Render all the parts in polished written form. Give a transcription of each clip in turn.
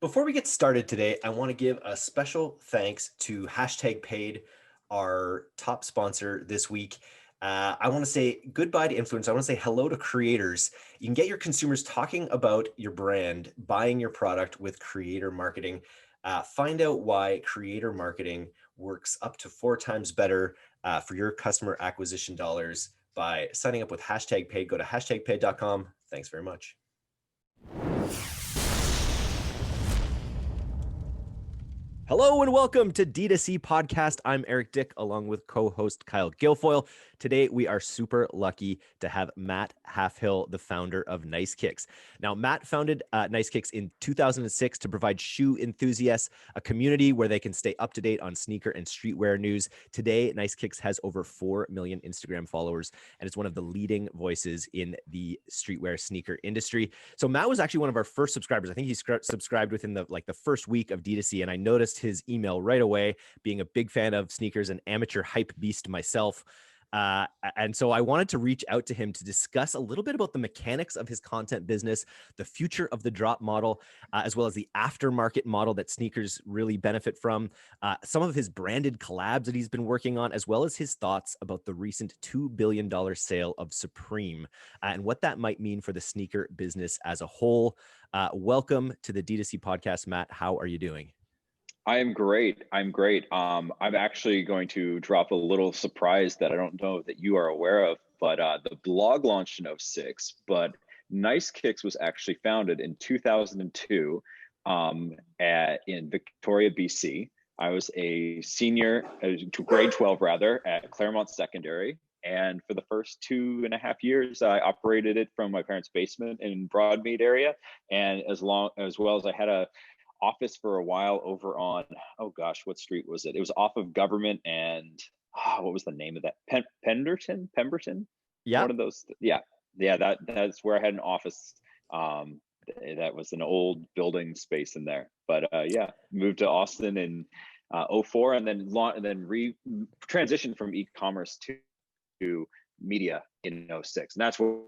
Before we get started today, I want to give a special thanks to #paid, our top sponsor this week. I want to say goodbye to influencers. I want to say hello to creators. You can get your consumers talking about your brand, buying your product with creator marketing. Find out why creator marketing works up to 4 times better for your customer acquisition dollars by signing up with #paid. Go to #paid.com. Thanks very much. Hello and welcome to D2C Podcast. I'm Eric Dick along with co-host Kyle Guilfoyle. Today we are super lucky to have Matt Halfhill, the founder of Nice Kicks. Now, Matt founded Nice Kicks in 2006 to provide shoe enthusiasts a community where they can stay up to date on sneaker and streetwear news. Today, Nice Kicks has over 4 million Instagram followers and it's one of the leading voices in the streetwear sneaker industry. So Matt was actually one of our first subscribers. I think he subscribed within the first week of D2C, and I noticed his email right away, being a big fan of sneakers and amateur hype beast myself. And so I wanted to reach out to him to discuss a little bit about the mechanics of his content business, the future of the drop model, as well as the aftermarket model that sneakers really benefit from, some of his branded collabs that he's been working on, as well as his thoughts about the recent $2 billion sale of Supreme and what that might mean for the sneaker business as a whole. Welcome to the D2C podcast, Matt. How are you doing? I am great. I'm great. I'm actually going to drop a little surprise that I don't know that you are aware of, but the blog launched in '06, but Nice Kicks was actually founded in 2002 in Victoria, BC. I was a senior, grade 12 rather, at Claremont Secondary. And for the first 2.5 years, I operated it from my parents' basement in Broadmead area. And as well as I had a office for a while over on, oh gosh, what street was it? It was off of Government and what was the name of that? Pemberton? Yeah. One of those. Yeah. That's where I had an office. That was an old building space in there. But yeah, moved to Austin in '04 and then transitioned from e-commerce to media in '06. And that's what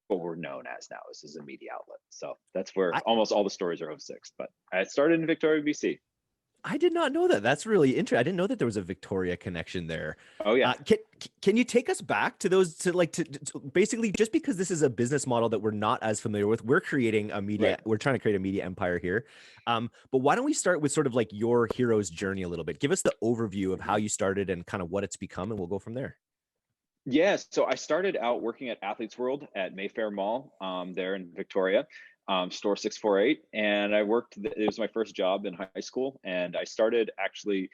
we're known as now is a media outlet. So that's where almost all the stories are '06. But I started in Victoria, BC. I did not know that. That's really interesting. I didn't know that there was a Victoria connection there. Oh yeah. Can you take us back to those to basically, just because this is a business model that we're not as familiar with, we're creating a media, Right. we're trying to create a media empire here. But why don't we start with sort of like your hero's journey a little bit? Give us the overview of how you started and kind of what it's become, and we'll go from there. Yeah, so I started out working at Athletes World at Mayfair Mall, there in Victoria, store 648, and I worked. It was my first job in high school, and I started actually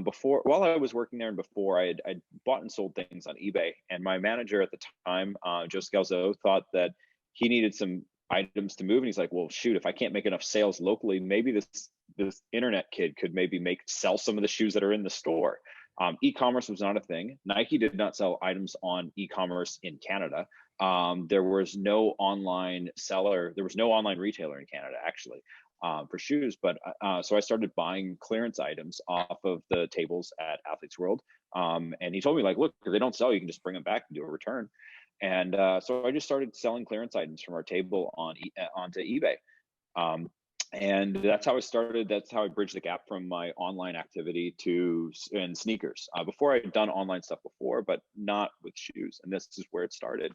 before while I was working there, and before I'd bought and sold things on eBay. And my manager at the time, Joe Scalzo, thought that he needed some items to move, and he's like, "Well, shoot, if I can't make enough sales locally, maybe this internet kid could maybe sell some of the shoes that are in the store." E-commerce was not a thing. Nike did not sell items on e-commerce in Canada. There was no online seller. There was no online retailer in Canada, actually, for shoes. But so I started buying clearance items off of the tables at Athletes World. And he told me, like, look, if they don't sell, you can just bring them back and do a return. And so I just started selling clearance items from our table onto eBay. And that's how I started. That's how I bridged the gap from my online activity to sneakers. Before I'd done online stuff before, but not with shoes. And this is where it started.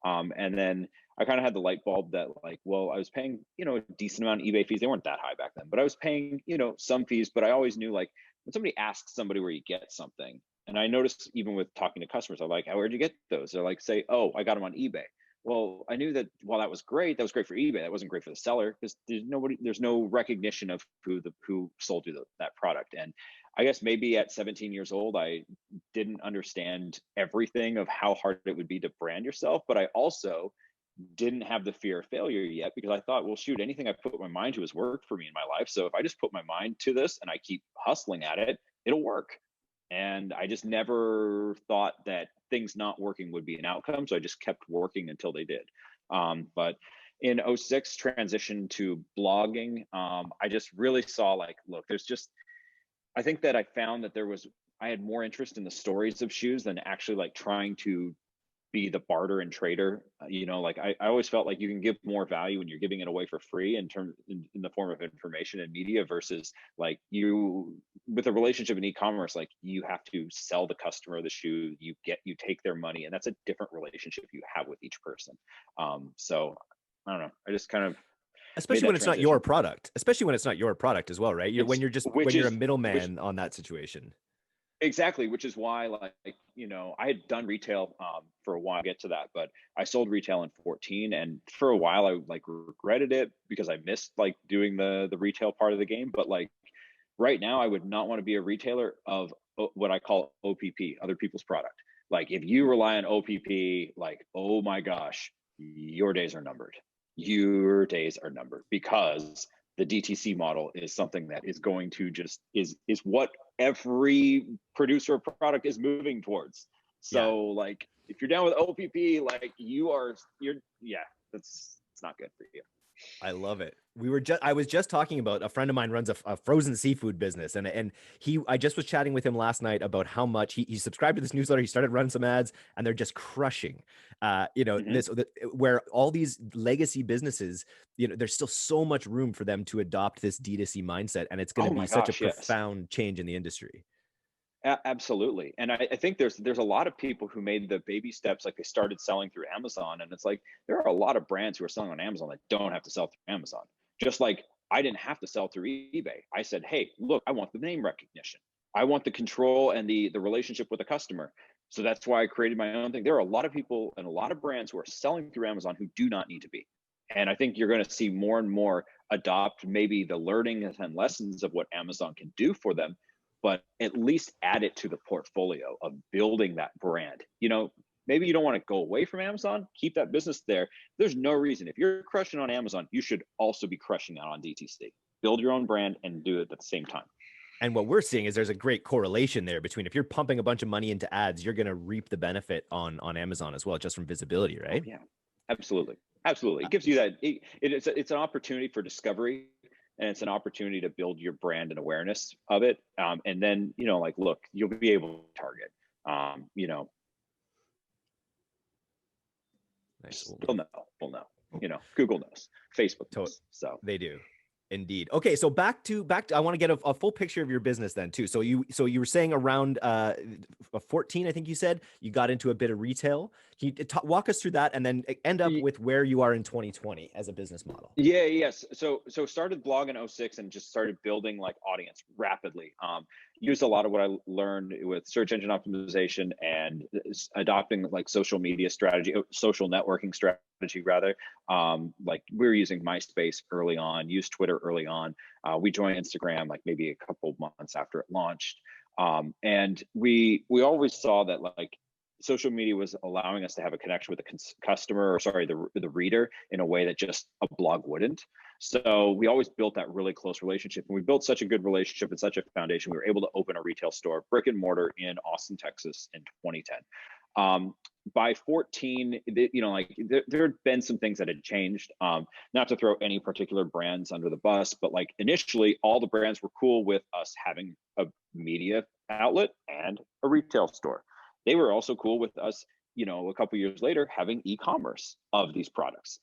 And then I kind of had the light bulb that, like, well, I was paying, a decent amount of eBay fees. They weren't that high back then, but I was paying, some fees. But I always knew, like, when somebody asks somebody where you get something, and I noticed even with talking to customers, I'm like, where'd you get those? They're like, say, oh, I got them on eBay. Well, I knew that while that was great for eBay. That wasn't great for the seller because there's no recognition of who sold you that product. And I guess maybe at 17 years old, I didn't understand everything of how hard it would be to brand yourself, but I also didn't have the fear of failure yet because I thought, well, shoot, anything I put my mind to has worked for me in my life. So if I just put my mind to this and I keep hustling at it, it'll work. And I just never thought that things not working would be an outcome. So I just kept working until they did. But in '06, transition to blogging, I just really saw, like, look, I think that I found that I had more interest in the stories of shoes than actually like trying to be the barter and trader. Like I always felt like you can give more value when you're giving it away for free in the form of information and media versus like you with a relationship in e-commerce, like you have to sell the customer the shoe, you take their money, and that's a different relationship you have with each person. So I don't know. I just kind of made Especially when that it's not your transition. product, especially when it's not your product as well, right? It's When which you're a is which middleman on that situation. Exactly, which is why, like, I had done retail for a while. I'll get to that, but I sold retail in 14, and for a while I like regretted it because I missed like doing the retail part of the game. But like right now, I would not want to be a retailer of what I call OPP, other people's product. Like if you rely on OPP, like oh my gosh, your days are numbered. Your days are numbered because the DTC model is something that is going to just is what every producer of product is moving towards. Yeah. So like if you're down with OPP, like you're yeah, that's it's not good for you. I love it. I was just talking about a friend of mine runs a frozen seafood business, and I just was chatting with him last night about how much he subscribed to this newsletter. He started running some ads, and they're just crushing. Mm-hmm. Where all these legacy businesses, there's still so much room for them to adopt this D2C mindset, and it's going to Oh be my such a gosh, yes. profound change in the industry. Absolutely. And I think there's a lot of people who made the baby steps, like they started selling through Amazon. And it's like there are a lot of brands who are selling on Amazon that don't have to sell through Amazon. Just like I didn't have to sell through eBay. I said, hey, look, I want the name recognition. I want the control and the relationship with the customer. So that's why I created my own thing. There are a lot of people and a lot of brands who are selling through Amazon who do not need to be. And I think you're going to see more and more adopt maybe the learnings and lessons of what Amazon can do for them, but at least add it to the portfolio of building that brand. Maybe you don't want to go away from Amazon, keep that business there. There's no reason. If you're crushing on Amazon, you should also be crushing out on DTC. Build your own brand and do it at the same time. And what we're seeing is there's a great correlation there between if you're pumping a bunch of money into ads, you're going to reap the benefit on Amazon as well, just from visibility, Oh right? yeah, absolutely, absolutely. It gives you that. It's an opportunity for discovery, and it's an opportunity to build your brand and awareness of it. And then like, look, you'll be able to target. Um, you know, Nice. they'll know. Google knows, Facebook To- knows. So They do. Indeed. Okay, so back to I want to get a full picture of your business then too. So you were saying around 14, I think you said you got into a bit of retail. Can you walk us through that and then end up with where you are in 2020 as a business model? yeah, yes. So started blog in '06 and just started building like audience rapidly. Used a lot of what I learned with search engine optimization and adopting like social media strategy, social networking strategy rather. Like we were using MySpace early on, used Twitter early on. We joined Instagram like maybe a couple months after it launched. And we always saw that like social media was allowing us to have a connection with the customer, or sorry, the reader, in a way that just a blog wouldn't. So we always built that really close relationship, and we built such a good relationship and such a foundation. We were able to open a retail store, brick and mortar, in Austin, Texas, in 2010. By 14, like there had been some things that had changed. Not to throw any particular brands under the bus, but like initially, all the brands were cool with us having a media outlet and a retail store. They were also cool with us, a couple years later, having e-commerce of these products.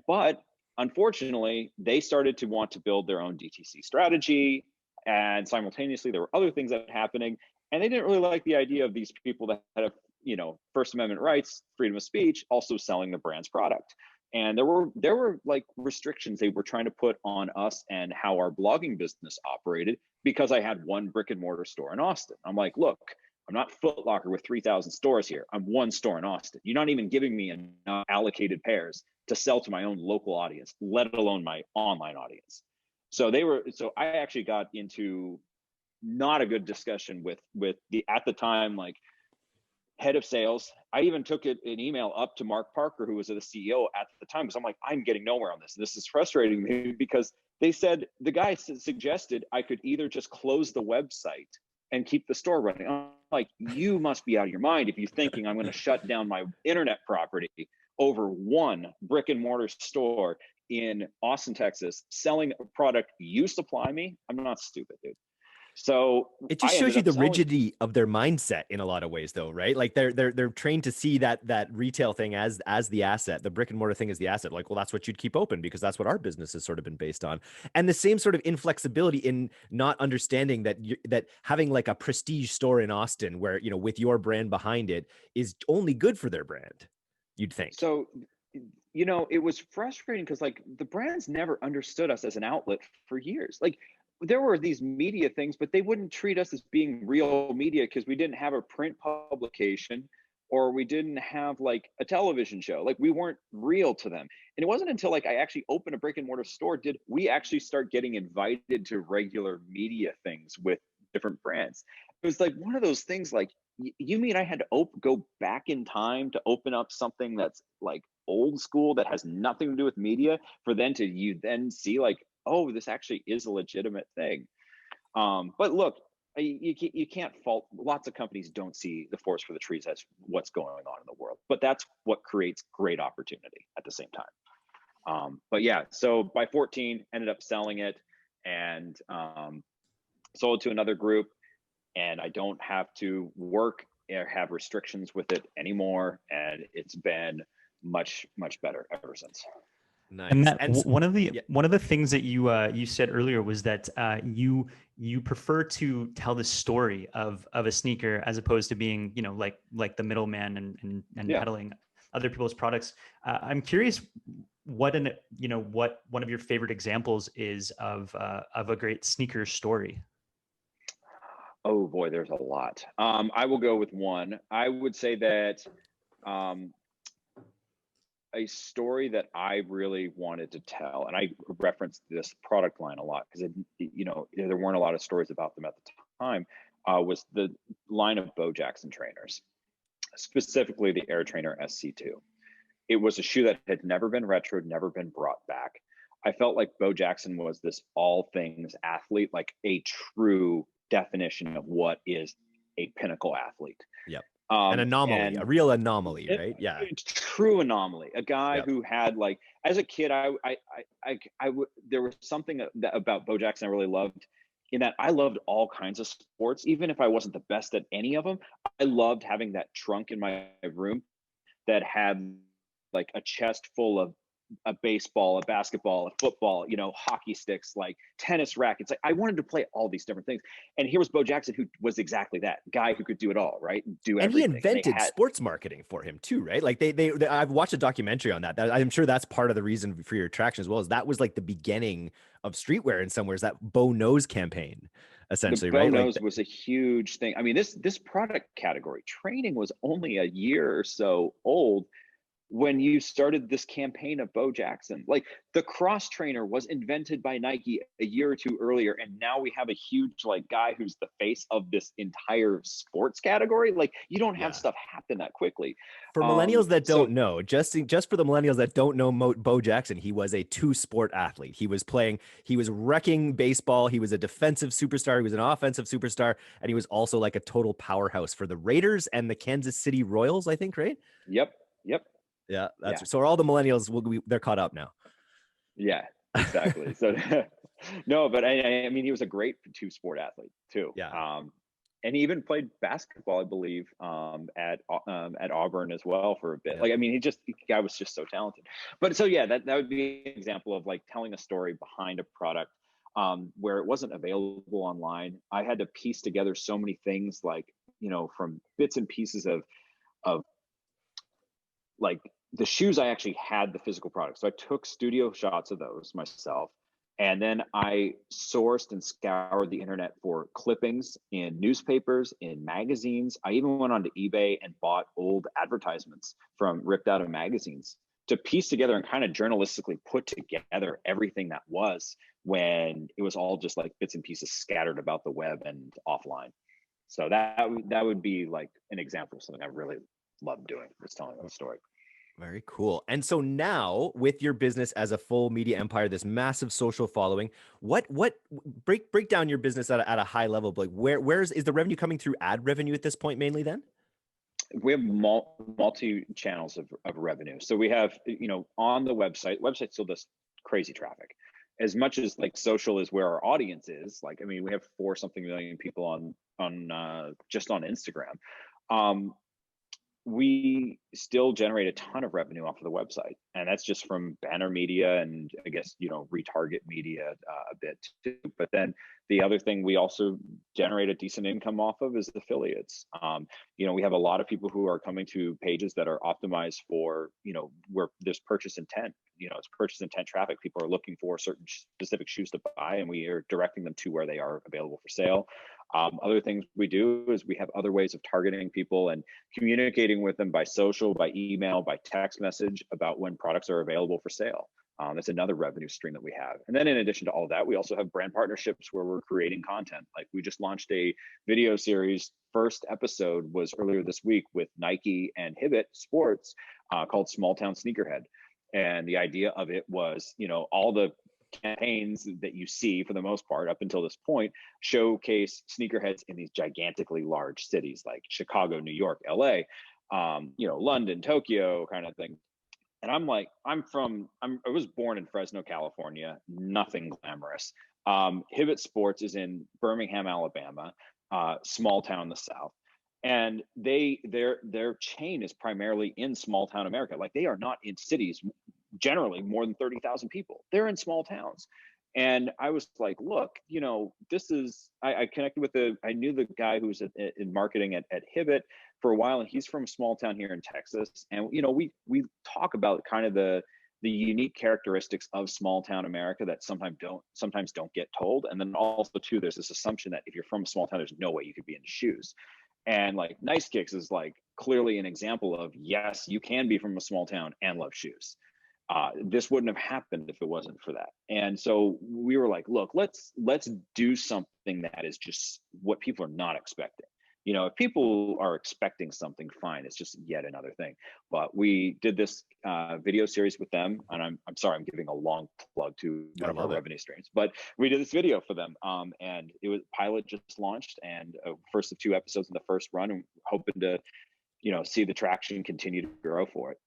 But unfortunately, they started to want to build their own DTC strategy. And simultaneously, there were other things that were happening. And they didn't really like the idea of these people that had First Amendment rights, freedom of speech, also selling the brand's product. And there were like restrictions they were trying to put on us and how our blogging business operated, because I had one brick and mortar store in Austin. I'm like, look, I'm not Foot Locker with 3,000 stores here. I'm one store in Austin. You're not even giving me enough allocated pairs to sell to my own local audience, let alone my online audience. So I actually got into not a good discussion with the, at the time, like head of sales. I even took an email up to Mark Parker, who was the CEO at the time, because I'm like, I'm getting nowhere on this. This is frustrating me, because they said, the guy suggested I could either just close the website and keep the store running. I'm like, you must be out of your mind if you're thinking I'm going to shut down my internet property over one brick and mortar store in Austin, Texas, selling a product you supply me. I'm not stupid, dude. So It just I shows ended you up the selling. rigidity of their mindset in a lot of ways, though, right? Like they're trained to see that retail thing as the asset, the brick and mortar thing as the asset. Like, well, that's what you'd keep open because that's what our business has sort of been based on. And the same sort of inflexibility in not understanding that that having like a prestige store in Austin, where with your brand behind it, is only good for their brand. You'd think. So, it was frustrating because like the brands never understood us as an outlet for years. Like there were these media things, but they wouldn't treat us as being real media because we didn't have a print publication or we didn't have like a television show. Like we weren't real to them. And it wasn't until like I actually opened a brick and mortar store did we actually start getting invited to regular media things with different brands. It was like one of those things like you mean I had to go back in time to open up something that's like old school that has nothing to do with media for then to you then see like, oh, this actually is a legitimate thing. But look, you can't fault, lots of companies don't see the forest for the trees as what's going on in the world, but that's what creates great opportunity at the same time. But yeah, so by 14 ended up selling it and sold to another group, and I don't have to work or have restrictions with it anymore. And it's been much better ever since. And Nice. that And yeah, one of the things that you said earlier was that you prefer to tell the story of a sneaker as opposed to being like the middleman and Yeah. peddling other people's products. I'm curious what what one of your favorite examples is of a great sneaker story. Oh boy, there's a lot. I will go with one. I would say that um, a story that I really wanted to tell, and I referenced this product line a lot because there weren't a lot of stories about them at the time, was the line of Bo Jackson trainers, specifically the Air Trainer SC2. It was a shoe that had never been retroed, never been brought back. I felt like Bo Jackson was this all things athlete, like a true definition of what is a pinnacle athlete. yep. An anomaly, a real anomaly, right? Yeah. True anomaly. A guy Yep. who had like, as a kid, there was something about Bo Jackson I really loved, in that I loved all kinds of sports, even if I wasn't the best at any of them. I loved having that trunk in my room that had like a chest full of a baseball, a basketball, a football, hockey sticks, like tennis rackets. Like I wanted to play all these different things. And here was Bo Jackson, who was exactly that guy who could do it all, right? Do And he everything. invented sports marketing for him too, right? Like they I've watched a documentary on that. I'm sure that's part of the reason for your attraction as well. Is that was like the beginning of streetwear in some ways, that Bo Knows campaign, essentially, the Bo right? Knows was a huge thing. I mean, this product category, training, was only a year or so old when you started this campaign of Bo Jackson. Like the cross trainer was invented by Nike a year or two earlier, and now we have a huge like guy who's the face of this entire sports category. Like you don't have stuff happen that quickly. For millennials that don't So know, just for the millennials that don't know Bo Jackson, he was a two-sport athlete. He was wrecking baseball. He was a defensive superstar. He was an offensive superstar, and he was also like a total powerhouse for the Raiders and the Kansas City Royals, I think, right? yep. Yeah, that's so. All the millennials they're caught up now. Yeah, exactly. So no, but I mean, he was a great two-sport athlete too. Yeah. And he even played basketball, I believe, at Auburn as well for a bit. Yeah. Like, I mean, the guy was just so talented. But so yeah, that would be an example of like telling a story behind a product where it wasn't available online. I had to piece together so many things, like from bits and pieces of like the shoes. I actually had the physical product, so I took studio shots of those myself, and then I sourced and scoured the internet for clippings in newspapers, in magazines. I even went onto eBay and bought old advertisements from ripped out of magazines to piece together and kind of journalistically put together everything that was, when it was all just like bits and pieces scattered about the web and offline. So that would be like an example of something I really love doing, was telling that story. Very cool. And so now, with your business as a full media empire, this massive social following, what break down your business at a high level? Like where is the revenue coming through? Ad revenue at this point mainly then? We have multi channels of revenue. So we have, on the website still does crazy traffic. as much as like social is where our audience is, like, I mean, we have 4 something million people on just on Instagram. We still generate a ton of revenue off of the website, and that's just from banner media and I guess, you know, retarget media a bit too. But then the other thing we also generate a decent income off of is affiliates. You know, we have a lot of people who are coming to pages that are optimized for, you know, where there's purchase intent. You know, it's purchase intent traffic. People are looking for certain specific shoes to buy, and we are directing them to where they are available for sale. Other things we do is we have other ways of targeting people and communicating with them by social, by email, by text message about when products are available for sale. That's another revenue stream that we have. And then in addition to all that, we also have brand partnerships where we're creating content. Like we just launched a video series. First episode was earlier this week with Nike and Hibbett Sports called Small Town Sneakerhead. And the idea of it was, you know, all the campaigns that you see for the most part up until this point showcase sneakerheads in these gigantically large cities like Chicago, New York, LA, you know, London, Tokyo kind of thing. And I'm like, I was born in Fresno, California, nothing glamorous. Hibbett Sports is in Birmingham, Alabama, small town in the South. And their chain is primarily in small town America. Like they are not in cities generally more than 30,000 people. They're in small towns. And I was like, look, you know, this is, I connected with I knew the guy who was in marketing at Hibbett for a while, and he's from a small town here in Texas. And, you know, we talk about kind of the unique characteristics of small town America that sometimes don't get told. And then also too, there's this assumption that if you're from a small town, there's no way you could be into shoes. And like Nice Kicks is like clearly an example of, yes, you can be from a small town and love shoes. This wouldn't have happened if it wasn't for that. And so we were like, look, let's do something that is just what people are not expecting. You know, if people are expecting something, fine, it's just yet another thing. But we did this video series with them, and I'm sorry, I'm giving a long plug to one of our revenue streams, but we did this video for them, and it was pilot just launched, and first of 2 episodes in the first run, and hoping to, you know, see the traction continue to grow for it.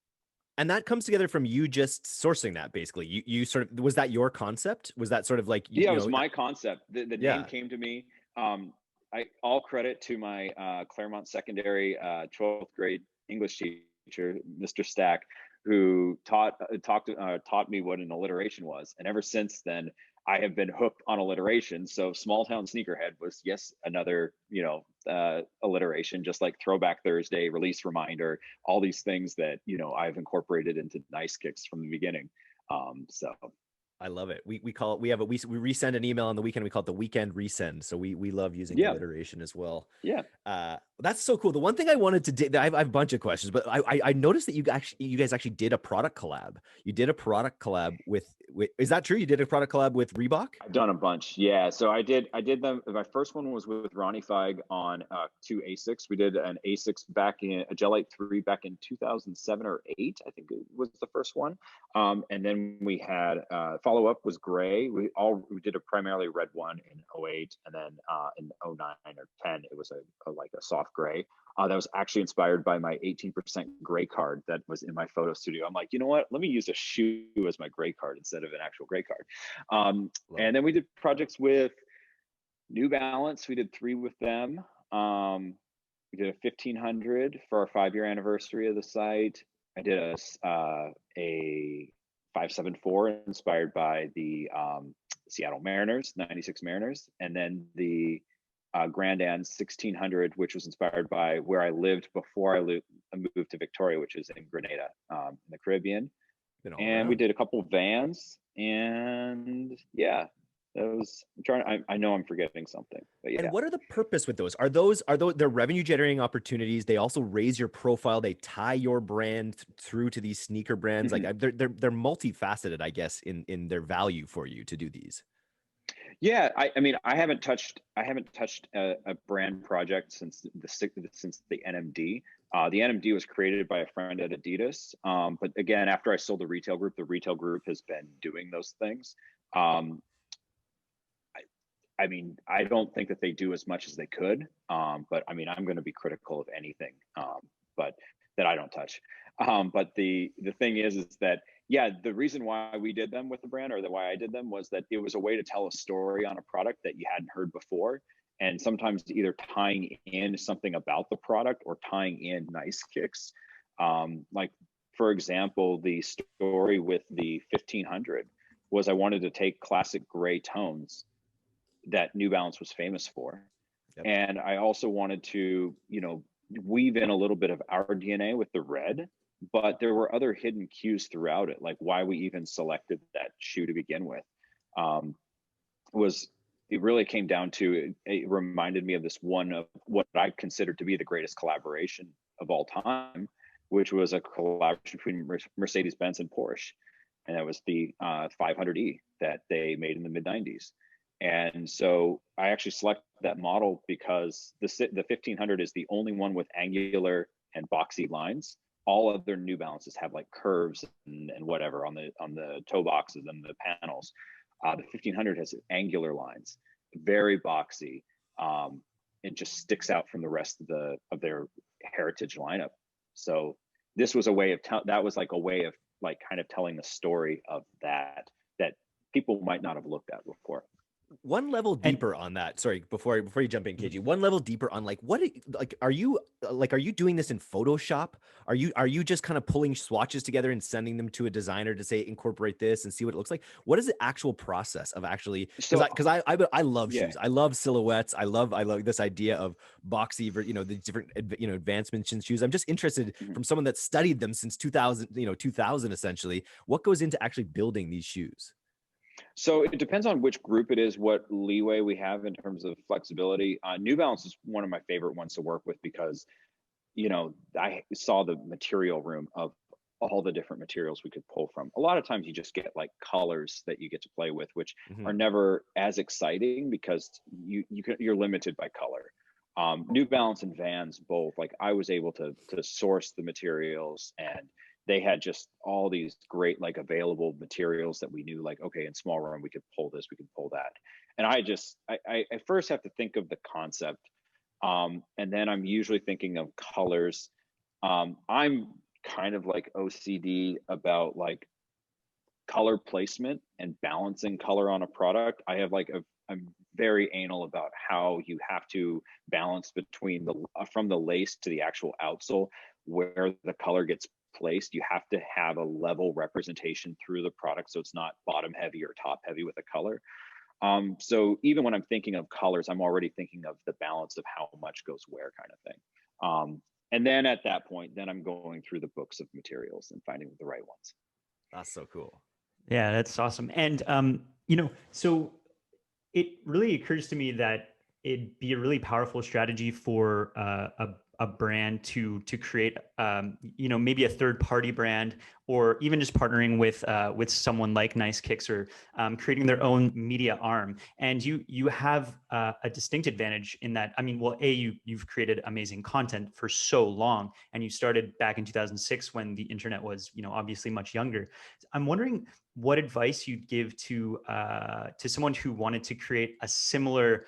And that comes together from you just sourcing that basically. You sort of, was that your concept? Was that sort of like, it was my concept. The name came to me. All credit to my Claremont Secondary 12th grade English teacher, Mr. Stack, who taught me what an alliteration was. And ever since then, I have been hooked on alliteration. So Small Town Sneakerhead was, yes, another, you know, alliteration, just like Throwback Thursday, Release Reminder, all these things that, you know, I've incorporated into Nice Kicks from the beginning. So I love it. We call it, we resend an email on the weekend. We call it the weekend resend. So we love using alliteration as well. Yeah. That's so cool. The one thing I wanted to do, I have a bunch of questions, but I noticed that you guys actually did a product collab. You did a product collab with, is that true? You did a product collab with Reebok? I've done a bunch. Yeah. So I did them. My first one was with Ronnie Feig on 2 Asics. We did an Asics a Gelite 3 back in 2007 or 8, I think it was the first one. And then we had follow up was gray. We did a primarily red one in 08, and then in 09 or 10 it was a soft gray. That was actually inspired by my 18% gray card that was in my photo studio. I'm like, you know what? Let me use a shoe as my gray card instead of an actual gray card. And then we did projects with New Balance. We did 3 with them. We did a 1500 for our 5-year anniversary of the site. I did a 574 inspired by the Seattle Mariners, 96 Mariners. And then the Grand Anne 1600, which was inspired by where I lived before I moved to Victoria, which is in Grenada, in the Caribbean. And we did a couple of Vans, and yeah, those. I know I'm forgetting something, but yeah. And what are the purpose with those? Are those they're revenue generating opportunities? They also raise your profile. They tie your brand through to these sneaker brands. Mm-hmm. Like they're multifaceted, I guess, in their value for you to do these. Yeah, I mean, I haven't touched a brand project since the NMD. The NMD was created by a friend at Adidas. But again, after I sold the retail group has been doing those things. I mean, I don't think that they do as much as they could. But I mean, I'm going to be critical of anything, but that I don't touch. But the thing is that, yeah, the reason why we did them with the brand, or why I did them, was that it was a way to tell a story on a product that you hadn't heard before. And sometimes either tying in something about the product or tying in nice kicks. Like, for example, the story with the 1500 was I wanted to take classic gray tones that New Balance was famous for. Yep. And I also wanted to, weave in a little bit of our DNA with the red, but there were other hidden cues throughout it, like why we even selected that shoe to begin with. Was it really came down to, it reminded me of this one of what I considered to be the greatest collaboration of all time, which was a collaboration between Mercedes-Benz and Porsche. And that was the 500e that they made in the mid 90s. And so I actually selected that model because the 1500 is the only one with angular and boxy lines. All other New Balances have like curves and whatever on the toe boxes and the panels. The 1500 has angular lines, very boxy. It just sticks out from the rest of their heritage lineup. So this was a way of that was like a way of like kind of telling the story of that people might not have looked at before. One level deeper on that. Sorry, before you jump in, KG. One level deeper on like are you doing this in Photoshop? Are you just kind of pulling swatches together and sending them to a designer to say incorporate this and see what it looks like? What is the actual process of actually? Because I love shoes. I love silhouettes. I love this idea of boxy, the different advancements in shoes. I'm just interested from someone that studied them since 2000, 2000 essentially. What goes into actually building these shoes? So it depends on which group it is, what leeway we have in terms of flexibility. New Balance is one of my favorite ones to work with because, I saw the material room of all the different materials we could pull from. A lot of times you just get like colors that you get to play with, which are never as exciting because you're limited by color. New Balance and Vans both, like I was able to source the materials, and they had just all these great like available materials that we knew, like, okay, in small room we could pull this, we could pull that. And I first have to think of the concept, and then I'm usually thinking of colors. I'm kind of like OCD about like color placement and balancing color on a product. I have like I'm very anal about how you have to balance between from the lace to the actual outsole, where the color gets placed. You have to have a level representation through the product, so it's not bottom heavy or top heavy with the color. So even when I'm thinking of colors, I'm already thinking of the balance of how much goes where, kind of thing. And then at that point, then I'm going through the books of materials and finding the right ones. That's so cool. Yeah, that's awesome. And so it really occurs to me that it'd be a really powerful strategy for a brand to create maybe a third party brand, or even just partnering with someone like Nice Kicks, or creating their own media arm. And you have a distinct advantage in that. I mean, well, you've created amazing content for so long, and you started back in 2006 when the internet was obviously much younger. I'm wondering what advice you'd give to someone who wanted to create a similar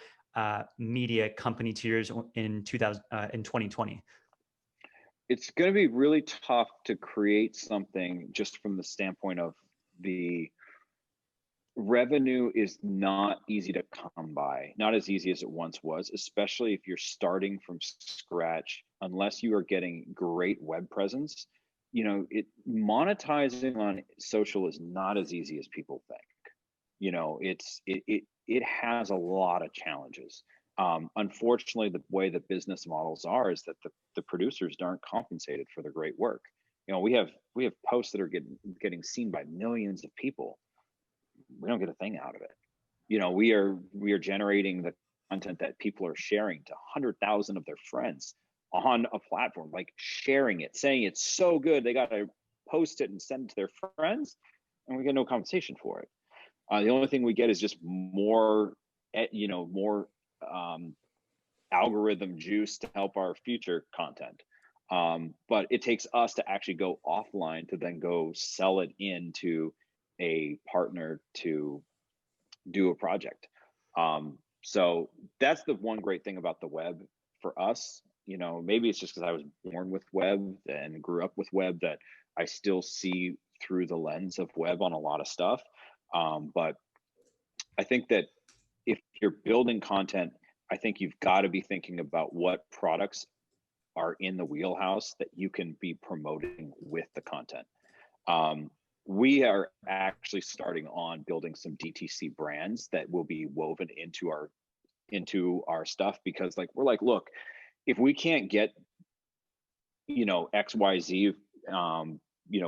media company to yours in 2020. It's going to be really tough to create something just from the standpoint of the revenue is not easy to come by, not as easy as it once was, especially if you're starting from scratch. Unless you are getting great web presence, monetizing on social is not as easy as people think. It has a lot of challenges. Unfortunately, the way the business models are is that the producers aren't compensated for their great work. We have posts that are getting seen by millions of people. We don't get a thing out of it. We are generating the content that people are sharing to 100,000 of their friends on a platform, like sharing it, saying it's so good, they got to post it and send it to their friends, and we get no compensation for it. The only thing we get is just more algorithm juice to help our future content. But it takes us to actually go offline to then go sell it into a partner to do a project. So that's the one great thing about the web for us. Maybe it's just because I was born with web and grew up with web, that I still see through the lens of web on a lot of stuff. But I think that if you're building content, I think you've got to be thinking about what products are in the wheelhouse that you can be promoting with the content. We are actually starting on building some DTC brands that will be woven into our stuff, because like we're like, look, if we can't get XYZ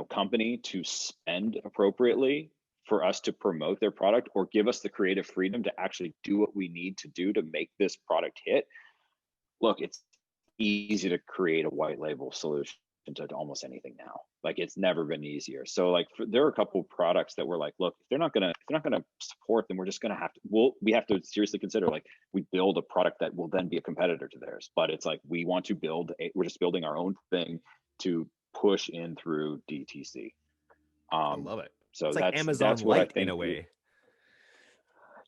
company to spend appropriately for us to promote their product, or give us the creative freedom to actually do what we need to do to make this product hit, look, it's easy to create a white label solution to almost anything now. Like, it's never been easier. So like there are a couple of products that we're like, look, if they're not gonna support them, we're just gonna have to, we have to seriously consider, like, we build a product that will then be a competitor to theirs. But it's like, we want to we're just building our own thing to push in through DTC. I love it. So it's like that's Amazon what I Lite think in a way.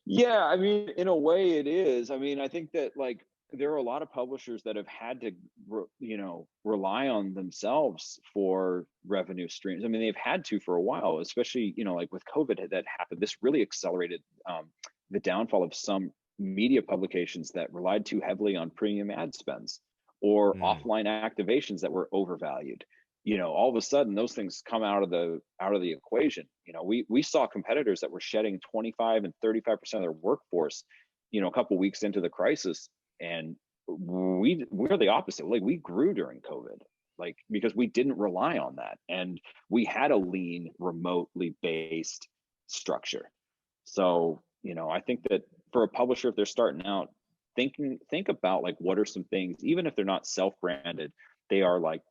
Yeah, I mean, in a way it is. I mean, I think that like there are a lot of publishers that have had to, rely on themselves for revenue streams. I mean, they've had to for a while, especially, like with COVID that happened. This really accelerated the downfall of some media publications that relied too heavily on premium ad spends or offline activations that were overvalued. All of a sudden those things come out of the equation. We saw competitors that were shedding 25 and 35% of their workforce, a couple of weeks into the crisis, and we're the opposite. Like, we grew during COVID, like, because we didn't rely on that, and we had a lean, remotely based structure. So, I think that for a publisher, if they're starting out, think about like, what are some things, even if they're not self-branded, they are like,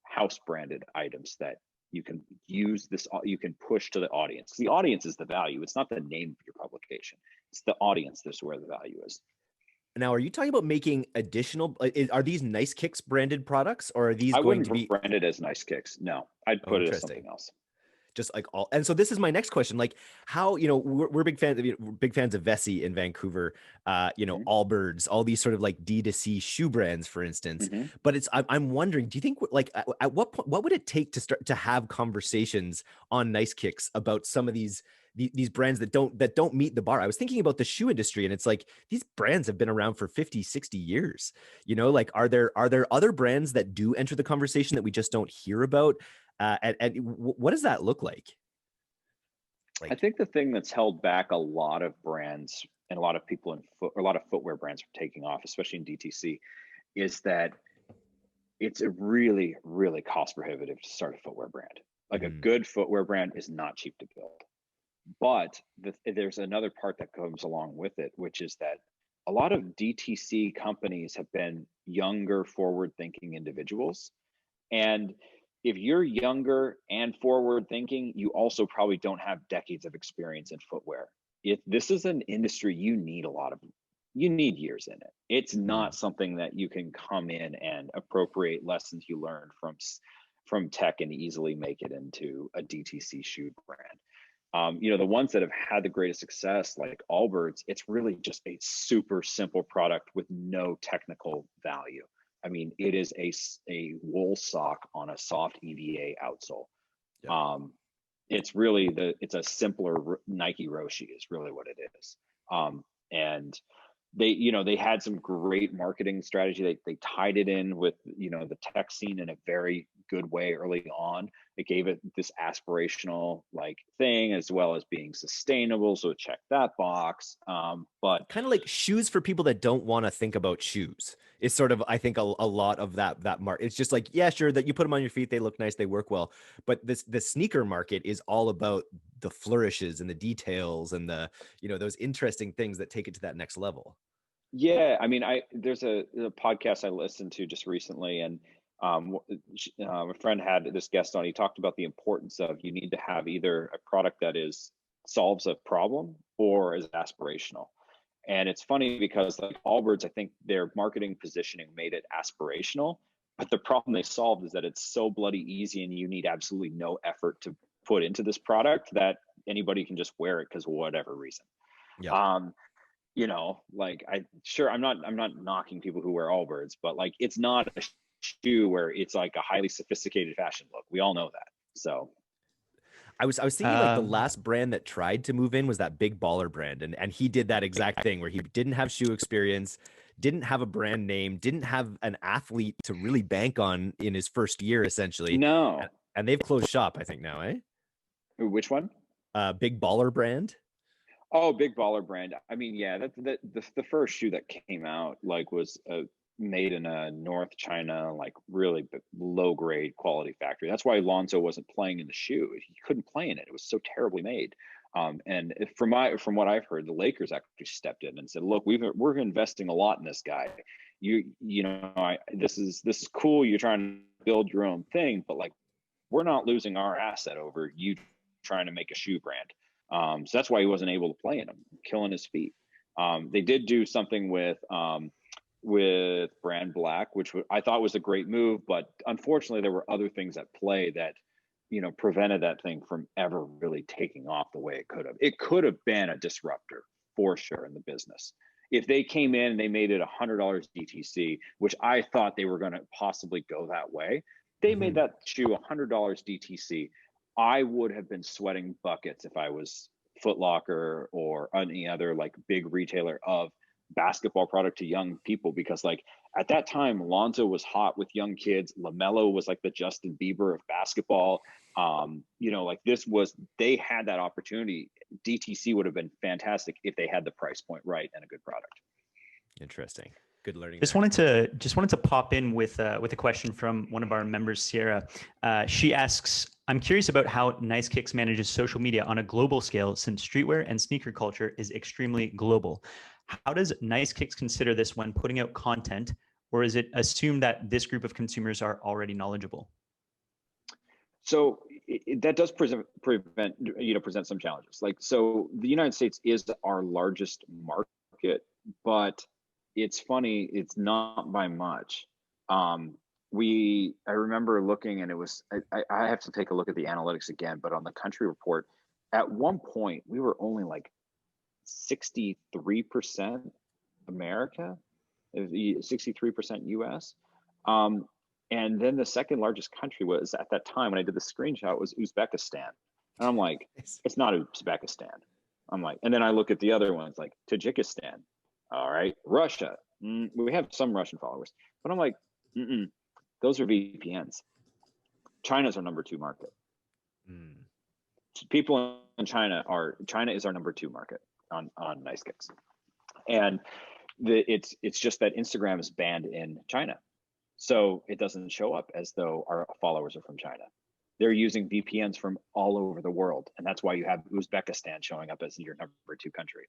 house branded items that you can use you can push to the audience. The audience is the value. It's not the name of your publication. It's the audience that's where the value is. Now, are you talking about making additional, are these Nice Kicks branded products, or are these going to be branded as Nice Kicks? No, I'd put it as something else. Just like all, and so this is my next question, like how, we're big fans of Vessi in Vancouver, Allbirds, all these sort of like D2C shoe brands, for instance. But I'm wondering, do you think like at what point, what would it take to start to have conversations on Nice Kicks about some of these brands that don't meet the bar? I was thinking about the shoe industry, and it's like, these brands have been around for 50, 60 years, like, are there other brands that do enter the conversation that we just don't hear about? And what does that look like? I think the thing that's held back a lot of brands and a lot of people a lot of footwear brands from taking off, especially in DTC, is that it's a really, really cost prohibitive to start a footwear brand. Like, a good footwear brand is not cheap to build. But there's another part that comes along with it, which is that a lot of DTC companies have been younger, forward-thinking individuals. And if you're younger and forward thinking, you also probably don't have decades of experience in footwear. If this is an industry, you need years in it. It's not something that you can come in and appropriate lessons you learned from tech and easily make it into a DTC shoe brand. The ones that have had the greatest success, like Allbirds, it's really just a super simple product with no technical value. I mean, it is a wool sock on a soft EVA outsole. Yeah. It's a simpler Nike Roshi is really what it is. And they had some great marketing strategy. They tied it in with, the tech scene in a very good way early on. It gave it this aspirational like thing, as well as being sustainable. So check that box. But kind of like shoes for people that don't want to think about shoes. It's sort of, I think, a lot of that market. It's just like, yeah, sure, that you put them on your feet, they look nice, they work well. But the sneaker market is all about the flourishes and the details and the, those interesting things that take it to that next level. Yeah, I mean, there's a podcast I listened to just recently, and a friend had this guest on. He talked about the importance of, you need to have either a product that solves a problem or is aspirational. And it's funny because like Allbirds, I think their marketing positioning made it aspirational, but the problem they solved is that it's so bloody easy and you need absolutely no effort to put into this product that anybody can just wear it because of whatever reason. Yeah. I'm not knocking people who wear Allbirds, but like, it's not a shoe where it's like a highly sophisticated fashion look. We all know that. So I was thinking like the last brand that tried to move in was that Big Baller brand, and he did that exact thing where he didn't have shoe experience, didn't have a brand name, didn't have an athlete to really bank on in his first year essentially. No. And they've closed shop, I think now, eh? Which one? Big Baller brand. Oh, Big Baller brand. I mean, yeah, the first shoe that came out like was made in a North China, like really low grade quality factory. That's why Lonzo wasn't playing in the shoe. He couldn't play in it. It was so terribly made. And from what I've heard, the Lakers actually stepped in and said, "Look, we're investing a lot in this guy. This is cool. You're trying to build your own thing, but like, we're not losing our asset over you trying to make a shoe brand." So that's why he wasn't able to play in them, killing his feet. They did do something with Brand Black, which I thought was a great move, but unfortunately there were other things at play that, prevented that thing from ever really taking off the way it could have. It could have been a disruptor for sure in the business. If they came in and they made it $100 DTC, which I thought they were going to possibly go that way, they made that shoe $100 DTC. I would have been sweating buckets if I was Foot Locker or any other like big retailer of basketball product to young people, because like at that time Lonzo was hot with young kids. LaMelo was like the Justin Bieber of basketball. They had that opportunity. DTC would have been fantastic if they had the price point right and a good product. Interesting. Good learning. Just wanted to pop in with a question from one of our members, Sierra. She asks, "I'm curious about how Nice Kicks manages social media on a global scale, since streetwear and sneaker culture is extremely global. How does Nice Kicks consider this when putting out content, or is it assumed that this group of consumers are already knowledgeable?" So that does present some challenges. Like, so the United States is our largest market, but it's funny, it's not by much. I remember looking, and it was, I have to take a look at the analytics again, but on the country report, at one point we were only like 63% America, 63% US. And then the second largest country was, at that time when I did the screenshot, was Uzbekistan. And I'm like, it's not Uzbekistan. I'm like, and then I look at the other ones like Tajikistan. All right, Russia. We have some Russian followers, but I'm like, those are VPNs. China's our number 2 market. People in China is our number 2 market on Nice Kicks, and it's just that Instagram is banned in China, so it doesn't show up as though our followers are from China. They're using VPNs from all over the world, and that's why you have Uzbekistan showing up as your number 2 country.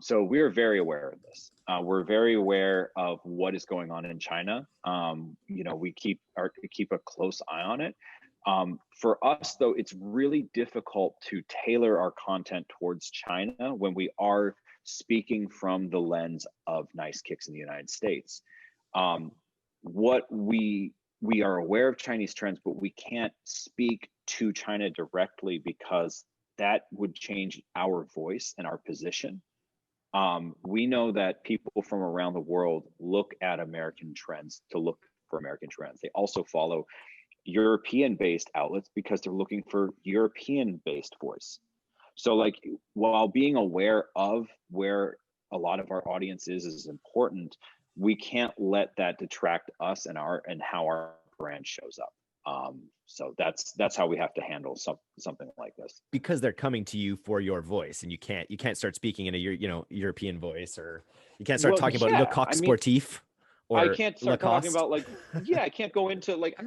So we're very aware of this. We're very aware of what is going on in China. We keep a close eye on it. For us, though, it's really difficult to tailor our content towards China when we are speaking from the lens of Nice Kicks in the United States. What we are aware of Chinese trends, but we can't speak to China directly because that would change our voice and our position. We know that people from around the world look at American trends to look for American trends. They also follow European-based outlets because they're looking for European-based voice. So like, while being aware of where a lot of our audience is important, we can't let that detract us and how our brand shows up. So that's how we have to handle something like this, because they're coming to you for your voice, and you can't start speaking in a European voice, or you can't start talking about Le Coq Sportif. Or I can't start Lacoste. talking about like, I can't go into like,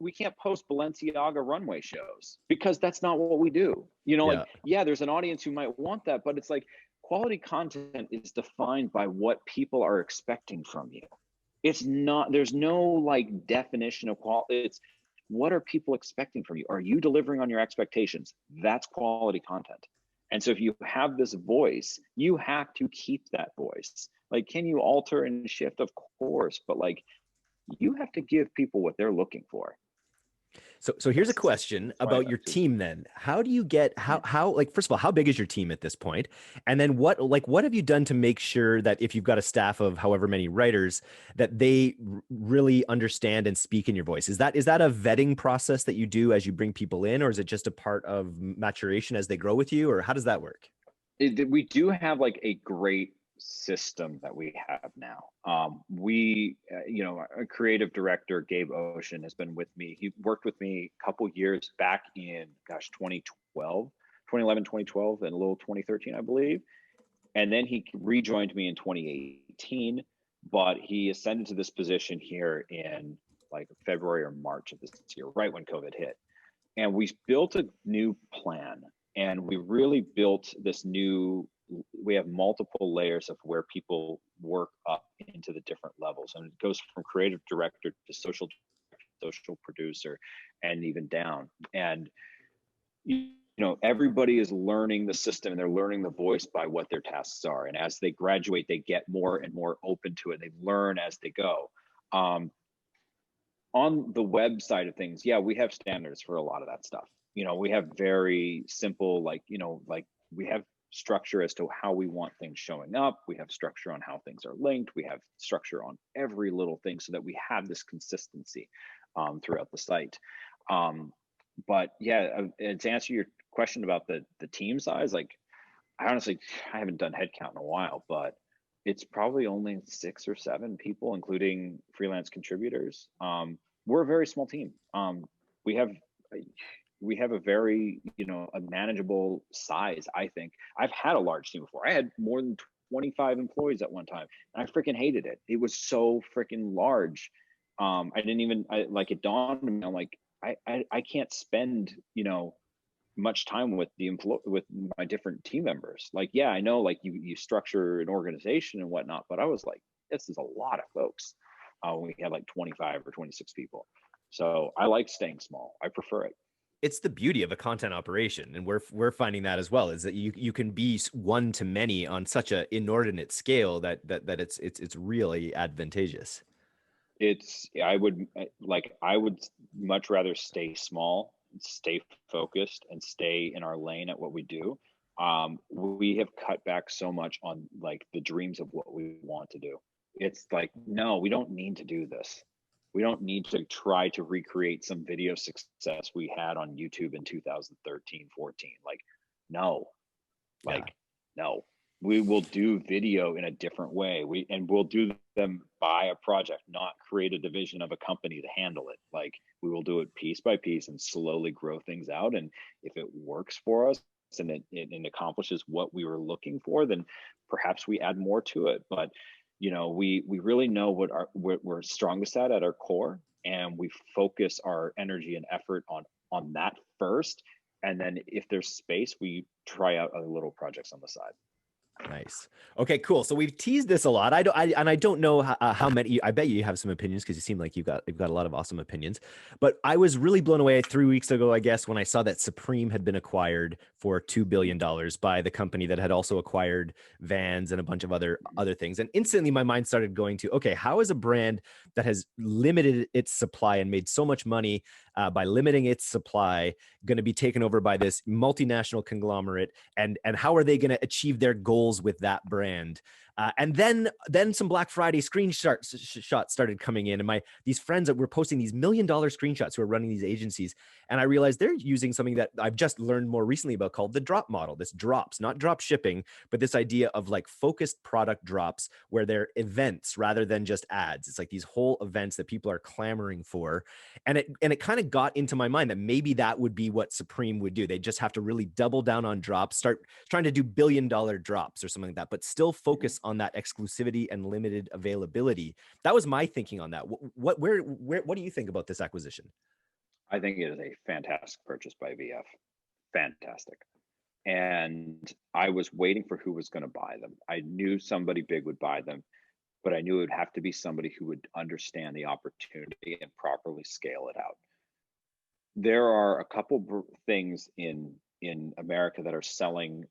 we can't post Balenciaga runway shows because that's not what we do. There's an audience who might want that, but it's like, quality content is defined by what people are expecting from you. It's not, there's no like definition of quality. It's, what are people expecting from you? Are you delivering on your expectations? That's quality content. And so if you have this voice, you have to keep that voice. Like, can you alter and shift? Of course, but like, you have to give people what they're looking for. So here's a question about your team then. How do you get how like first of all, how big is your team at this point? And then what have you done to make sure that if you've got a staff of however many writers that they really understand and speak in your voice? Is that a vetting process that you do as you bring people in, or is it just a part of maturation as they grow with you, or how does that work? We do have like a great system that we have now. A creative director, Gabe Ocean, has been with me. He worked with me a couple years back in, 2011, 2012, and a little 2013, I believe. And then he rejoined me in 2018, but he ascended to this position here in like February or March of this year, right when COVID hit. And we built a new plan, and we really built this new, we have multiple layers of where people work up into the different levels, and it goes from creative director to social producer and even down. And everybody is learning the system, and they're learning the voice by what their tasks are, and as they graduate they get more and more open to it. They learn as they go. On the web side of things, yeah, we have standards for a lot of that stuff. We have very simple, like we have structure as to how we want things showing up. We have structure on how things are linked. We have structure on every little thing so that we have this consistency throughout the site. But yeah, to answer your question about the team size, like I haven't done headcount in a while, but it's probably only 6 or 7 people, including freelance contributors. We're a very small team. We have a very, a manageable size, I think. I've had a large team before. I had more than 25 employees at one time, and I freaking hated it. It was so freaking large. It dawned on me, I'm like, I can't spend, much time with with my different team members. Like, yeah, I know, like you structure an organization and whatnot, but I was like, this is a lot of folks. We had like 25 or 26 people. So I like staying small. I prefer it. It's the beauty of a content operation, and we're finding that as well, is that you can be one to many on such an inordinate scale that it's really advantageous. I would much rather stay small, stay focused, and stay in our lane at what we do. We have cut back so much on like the dreams of what we want to do. It's like, no, we don't need to do this. We don't need to try to recreate some video success we had on YouTube in 2013, 14. Like, no, no. We will do video in a different way. We'll do them by a project, not create a division of a company to handle it. Like, we will do it piece by piece and slowly grow things out. And if it works for us and it accomplishes what we were looking for, then perhaps we add more to it. But we really know what we're strongest at our core, and we focus our energy and effort on that first. And then if there's space, we try out other little projects on the side. Nice. Okay, cool. So we've teased this a lot. I don't know how many. I bet you have some opinions, because you seem like you've got a lot of awesome opinions. But I was really blown away 3 weeks ago, I guess, when I saw that Supreme had been acquired for $2 billion by the company that had also acquired Vans and a bunch of other things. And instantly my mind started going to, okay, how is a brand that has limited its supply and made so much money by limiting its supply going to be taken over by this multinational conglomerate, and how are they going to achieve their goals with that brand? And then some Black Friday shots started coming in, and these friends that were posting these $1 million screenshots who are running these agencies, and I realized they're using something that I've just learned more recently about called the drop model. This drops, not drop shipping, but this idea of like focused product drops where they're events rather than just ads. It's like these whole events that people are clamoring for, and it kind of got into my mind that maybe that would be what Supreme would do. They just have to really double down on drops, start trying to do $1 billion drops or something like that, but still focus on that exclusivity and limited availability. That was my thinking on that. What do you think about this acquisition? I think it is a fantastic purchase by VF. Fantastic. And I was waiting for who was going to buy them. I knew somebody big would buy them, but I knew it would have to be somebody who would understand the opportunity and properly scale it out. There are a couple things in America that are selling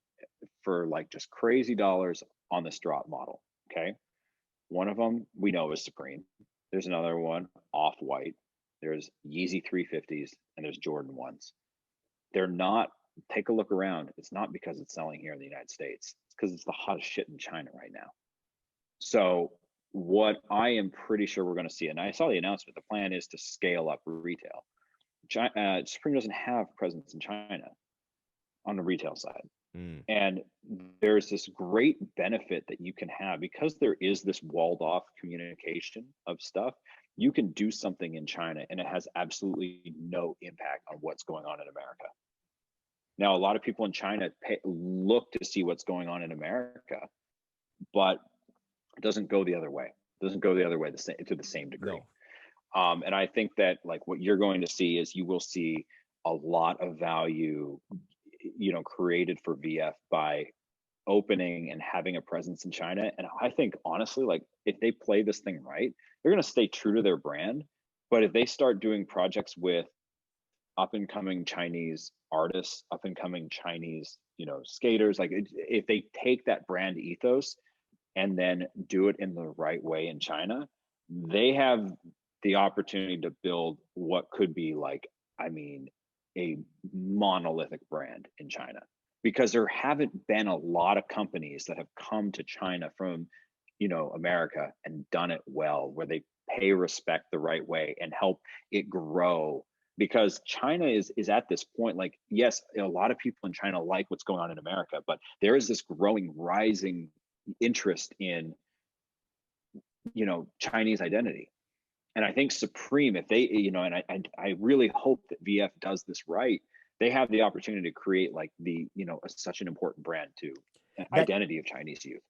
for like just crazy dollars on this drop model. Okay. One of them we know is Supreme. There's another one, Off-White. there's Yeezy 350s, and there's Jordan 1s. They're not, take a look around. It's not because it's selling here in the United States. It's because it's the hottest shit in China right now. So what I am pretty sure we're going to see, and I saw the announcement, the plan is to scale up retail. Supreme doesn't have presence in China on the retail side. And there's this great benefit that you can have because there is this walled off communication of stuff. You can do something in China and it has absolutely no impact on what's going on in America. Now, a lot of people in China look to see what's going on in America, but it doesn't go the other way. It doesn't go the other way to the same degree. No. And I think that like what you're going to see is you will see a lot of value, created for VF by opening and having a presence in China. And I think honestly, like if they play this thing right, they're going to stay true to their brand. But if they start doing projects with up and coming Chinese artists, up and coming Chinese, skaters, like if they take that brand ethos and then do it in the right way in China, they have the opportunity to build what could be like, a monolithic brand in China, because there haven't been a lot of companies that have come to China from, America and done it well, where they pay respect the right way and help it grow. Because China is at this point, like, yes, a lot of people in China like what's going on in America, but there is this rising interest in, Chinese identity. And I think Supreme, if they, and I really hope that VF does this right, they have the opportunity to create like the, such an important brand to identity of Chinese youth.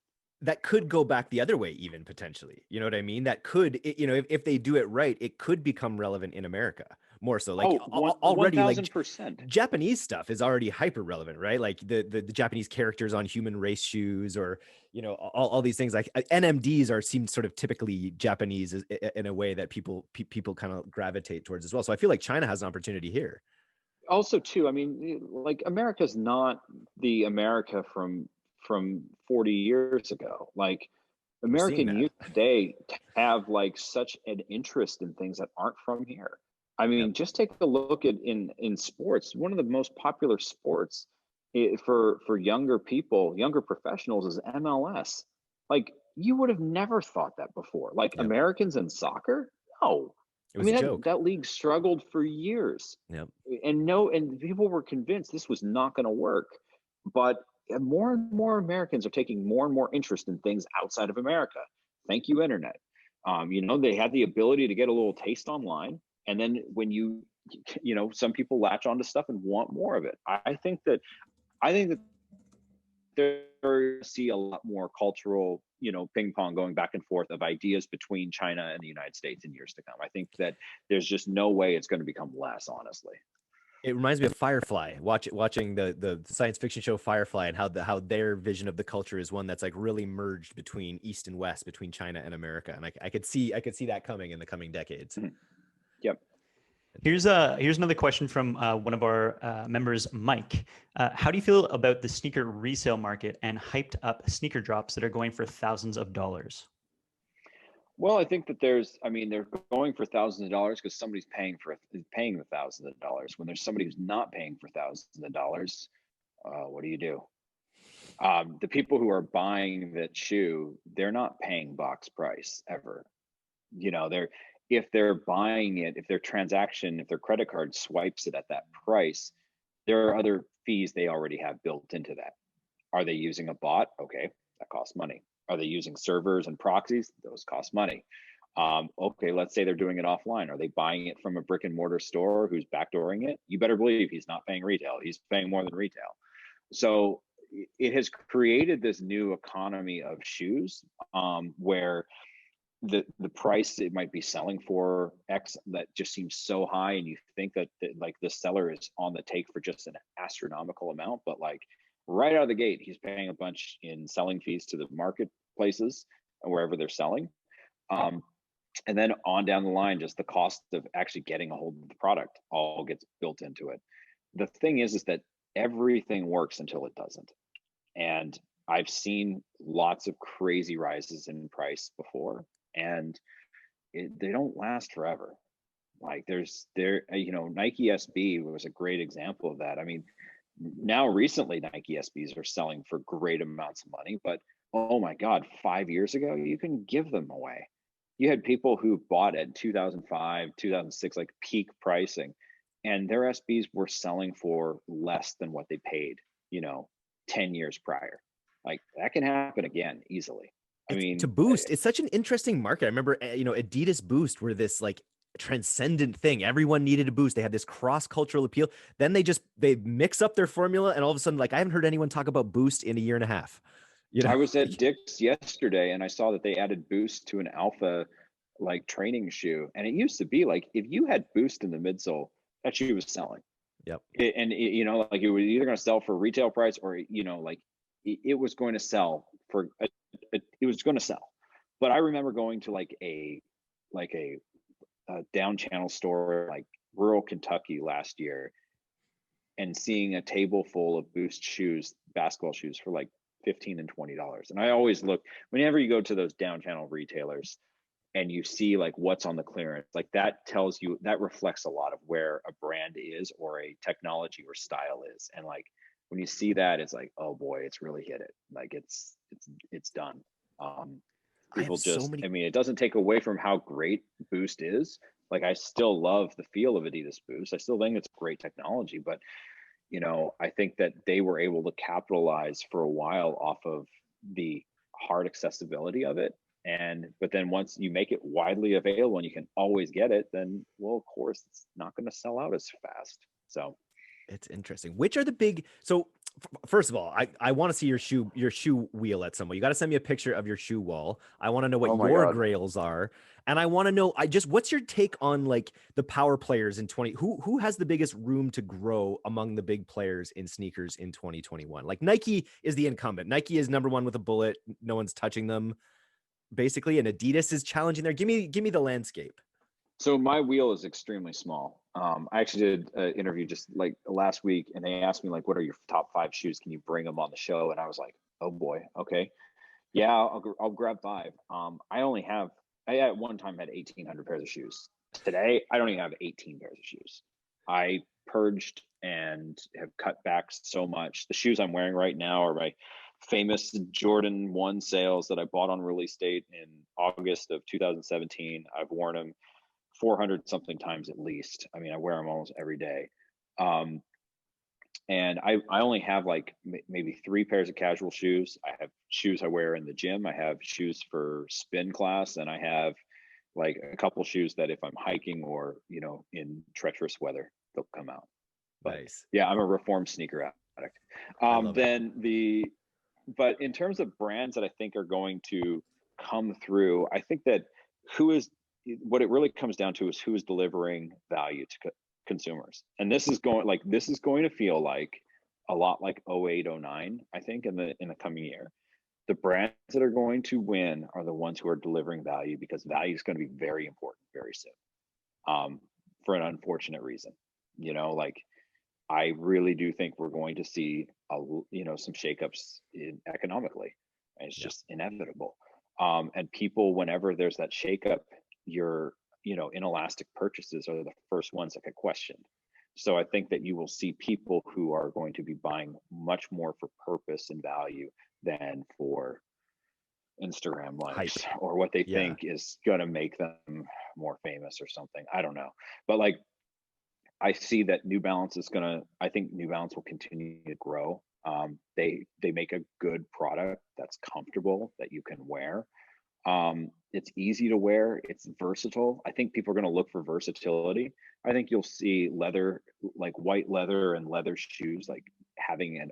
That could go back the other way, even potentially. You know what I mean? That could, if they do it right, it could become relevant in America more so. Like already, 1000%. Like Japanese stuff is already hyper relevant, right? Like the Japanese characters on human race shoes, or all these things. Like NMDs seem sort of typically Japanese in a way that people kind of gravitate towards as well. So I feel like China has an opportunity here. Also, too, like America's not the America from 40 years ago. Like American youth today have like such an interest in things that aren't from here. Just take a look at in sports. One of the most popular sports for younger people, younger professionals, is MLS. Like you would have never thought that before. Like Americans in soccer? No. That league struggled for years. Yep. And people were convinced this was not going to work. But more and more Americans are taking more and more interest in things outside of America. Thank you, internet. They had the ability to get a little taste online. And then when some people latch onto stuff and want more of it. I think that there see a lot more cultural, ping pong going back and forth of ideas between China and the United States in years to come. I think that there's just no way it's going to become less, honestly. It reminds me of Firefly, watching the science fiction show Firefly, and how their vision of the culture is one that's like really merged between East and West, between China and America. And I could see that coming in the coming decades. Mm-hmm. Yep. Here's another question from one of our members, Mike. How do you feel about the sneaker resale market and hyped up sneaker drops that are going for thousands of dollars? Well, I think that they're going for thousands of dollars because somebody's paying the thousands of dollars. When there's somebody who's not paying for thousands of dollars, what do you do? The people who are buying that shoe, they're not paying box price ever. If they're buying it, if their credit card swipes it at that price, there are other fees they already have built into that. Are they using a bot? Okay, that costs money. Are they using servers and proxies? Those cost money. Okay, let's say they're doing it offline. Are they buying it from a brick and mortar store who's backdooring it? You better believe he's not paying retail. He's paying more than retail. So it has created this new economy of shoes where the price it might be selling for X that just seems so high, and you think that like the seller is on the take for just an astronomical amount, but like right out of the gate, he's paying a bunch in selling fees to the marketplaces and wherever they're selling. And then on down the line, just the cost of actually getting a hold of the product all gets built into it. The thing is that everything works until it doesn't. And I've seen lots of crazy rises in price before, and they don't last forever. Like Nike SB was a great example of that. I mean, now recently Nike SBs are selling for great amounts of money, but oh my God, 5 years ago, you can give them away. You had people who bought it in 2005, 2006, like peak pricing, and their SBs were selling for less than what they paid, 10 years prior. Like that can happen again easily. I To mean, Boost, it's such an interesting market. I remember, Adidas Boost were this like transcendent thing. Everyone needed a Boost. They had this cross-cultural appeal. Then they mix up their formula, and all of a sudden, like I haven't heard anyone talk about Boost in a year and a half. I was at Dick's yesterday and I saw that they added Boost to an Alpha like training shoe. And it used to be like if you had Boost in the midsole, that shoe was selling. Yep. Like it was either going to sell for retail price or, like it was going to sell for, it was going to sell. But I remember going to like a down channel store, like rural Kentucky last year, and seeing a table full of Boost shoes, basketball shoes for like $15 and $20. And I always look, whenever you go to those down channel retailers and you see like what's on the clearance, like that tells you, that reflects a lot of where a brand is or a technology or style is. And like when you see that, it's like, oh boy, it's really hit it. Like it's done. People I mean, it doesn't take away from how great Boost is. Like I still love the feel of Adidas Boost. I still think it's great technology, but I think that they were able to capitalize for a while off of the hard accessibility of it. But then once you make it widely available and you can always get it, then, well, of course, it's not going to sell out as fast. So it's interesting. Which are the big, so first of all, I want to see your shoe wheel at some point. You got to send me a picture of your shoe wall. I want to know what your grails are. And I want to know, what's your take on like the power players in who has the biggest room to grow among the big players in sneakers in 2021? Like Nike is the incumbent. Nike is number one with a bullet. No one's touching them basically. And Adidas is challenging there. Give me the landscape. So my wheel is extremely small. I actually did an interview just like last week, and they asked me like, "What are your top 5 shoes? Can you bring them on the show?" And I was like, "Oh boy, okay, yeah, I'll grab 5." I at one time had 1,800 pairs of shoes. Today, I don't even have 18 pairs of shoes. I purged and have cut back so much. The shoes I'm wearing right now are my famous Jordan 1 sales that I bought on release date in August of 2017. I've worn them 400 something times at least. I mean, I wear them almost every day. And I only have like maybe 3 pairs of casual shoes. I have shoes I wear in the gym. I have shoes for spin class, and I have like a couple shoes that if I'm hiking or, in treacherous weather, they'll come out. But nice. Yeah, I'm a reformed sneaker addict. But in terms of brands that I think are going to come through, I think that what it really comes down to is who is delivering value to consumers. And this is going to feel like a lot like 08, 09, I think in the coming year. The brands that are going to win are the ones who are delivering value, because value is going to be very important very soon, for an unfortunate reason. Like I really do think we're going to see some shakeups economically. And it's just inevitable. And people, whenever there's that shakeup, your inelastic purchases are the first ones that get questioned. So I think that you will see people who are going to be buying much more for purpose and value than for Instagram likes or what they think is going to make them more famous or something. I don't know. But like, I see that I think New Balance will continue to grow. They make a good product that's comfortable, that you can wear. It's easy to wear. It's versatile. I think people are going to look for versatility. I think you'll see leather, like white leather and leather shoes, like having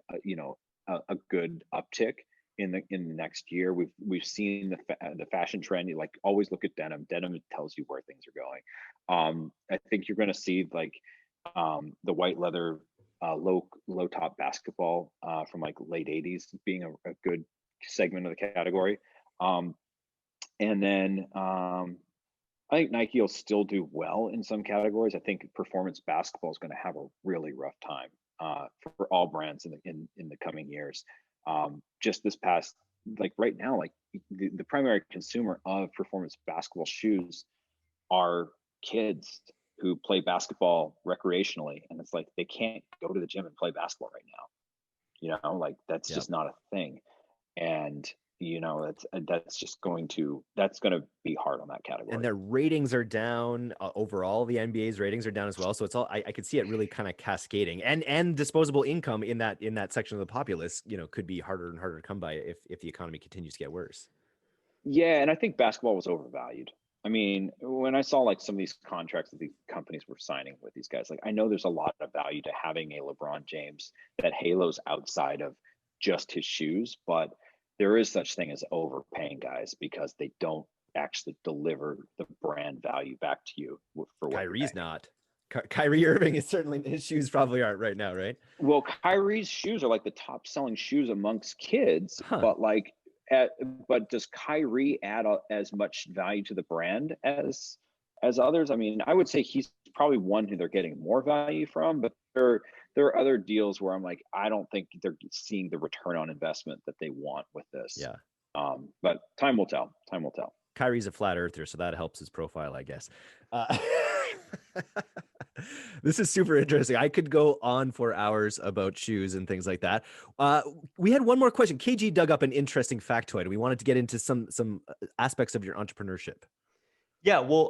a good uptick in the next year. We've seen the fashion trend. You like always look at denim. Denim tells you where things are going. I think you're going to see like the white leather low top basketball from like late 80s being a good segment of the category. And then I think Nike will still do well in some categories. I think performance basketball is going to have a really rough time for all brands in the coming years. Just this past, like right now, like the primary consumer of performance basketball shoes are kids who play basketball recreationally, and it's like they can't go to the gym and play basketball right now. Like that's Yep. just not a thing. And that's going to be hard on that category. And their ratings are down overall. The NBA's ratings are down as well. So it's all, I could see it really kind of cascading, and disposable income in that section of the populace, could be harder and harder to come by if the economy continues to get worse. Yeah. And I think basketball was overvalued. I mean, when I saw like some of these contracts that these companies were signing with these guys, like I know there's a lot of value to having a LeBron James that halos outside of just his shoes, but there is such thing as overpaying guys because they don't actually deliver the brand value back to you for what Kyrie's not. Kyrie Irving is certainly, his shoes probably aren't right now, right? Well, Kyrie's shoes are like the top selling shoes amongst kids, but but does Kyrie add as much value to the brand as others? I mean, I would say he's probably one who they're getting more value from, but there are other deals where I'm like, I don't think they're seeing the return on investment that they want with this. Yeah. But time will tell. Time will tell. Kyrie's a flat earther, so that helps his profile, I guess. This is super interesting. I could go on for hours about shoes and things like that. We had one more question. KG dug up an interesting factoid. We wanted to get into some aspects of your entrepreneurship. Yeah, well,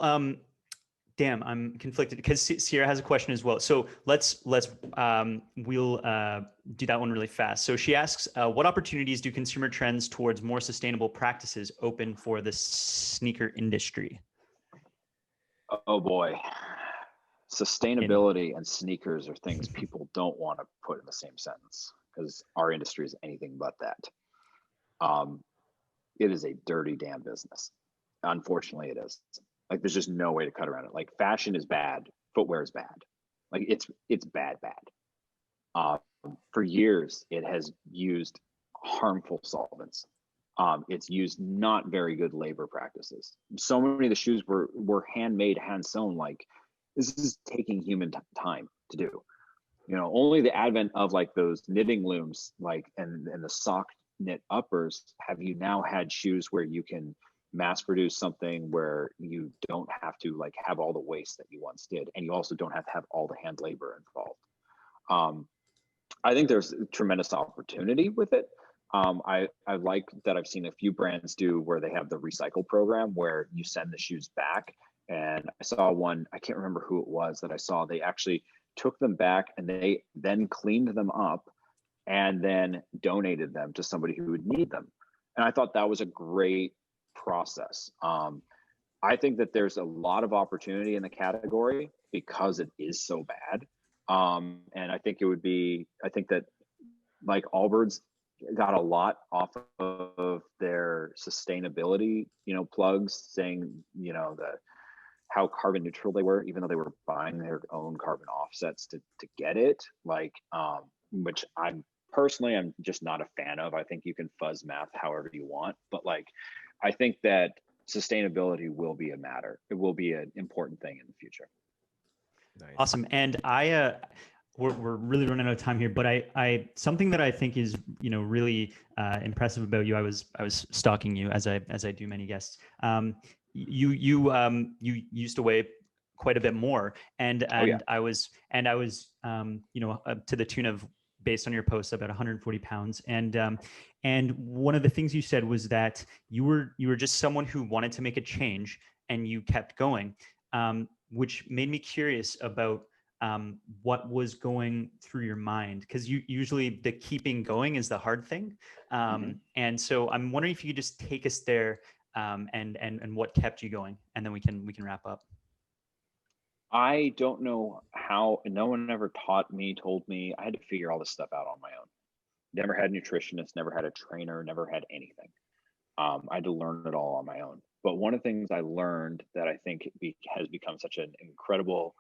damn, I'm conflicted because Sierra has a question as well. So we'll do that one really fast. So she asks, what opportunities do consumer trends towards more sustainable practices open for the sneaker industry? Oh boy. Sustainability and sneakers are things people don't want to put in the same sentence because our industry is anything but that. It is a dirty damn business. Unfortunately, it is. Like, there's just no way to cut around it. Like, fashion is bad, footwear is bad. Like, it's bad. For years, it has used harmful solvents. It's used not very good labor practices. So many of the shoes were handmade, hand sewn. Like, this is taking human time to do. Only the advent of like those knitting looms, like and the sock knit uppers, have you now had shoes where you can mass produce something where you don't have to like have all the waste that you once did, and you also don't have to have all the hand labor involved. I think there's tremendous opportunity with it. I like that I've seen a few brands do where they have the recycle program where you send the shoes back. And I saw one, I can't remember who it was that I saw, they actually took them back and they then cleaned them up and then donated them to somebody who would need them. And I thought that was a great process. I think that there's a lot of opportunity in the category because it is so bad. And I think that like Allbirds got a lot off of their sustainability, plugs saying, how carbon neutral they were, even though they were buying their own carbon offsets to get it, like, which I'm just not a fan of. I think you can fuzz math however you want, but like, I think that sustainability will be a matter. It will be an important thing in the future. Nice. Awesome. And we're really running out of time here, but I something that I think is, really impressive about you. I was stalking you as I do many guests. You used to weigh quite a bit more, and I was to the tune of, based on your posts, about 140 pounds. And one of the things you said was that you were just someone who wanted to make a change and you kept going, which made me curious about what was going through your mind, because usually the keeping going is the hard thing. And so I'm wondering if you could just take us there, and what kept you going, and then we can wrap up. I don't know how. No one ever told me. I had to figure all this stuff out on my own. Never had a nutritionist, never had a trainer, never had anything. I had to learn it all on my own. But one of the things I learned that I think has become such an incredible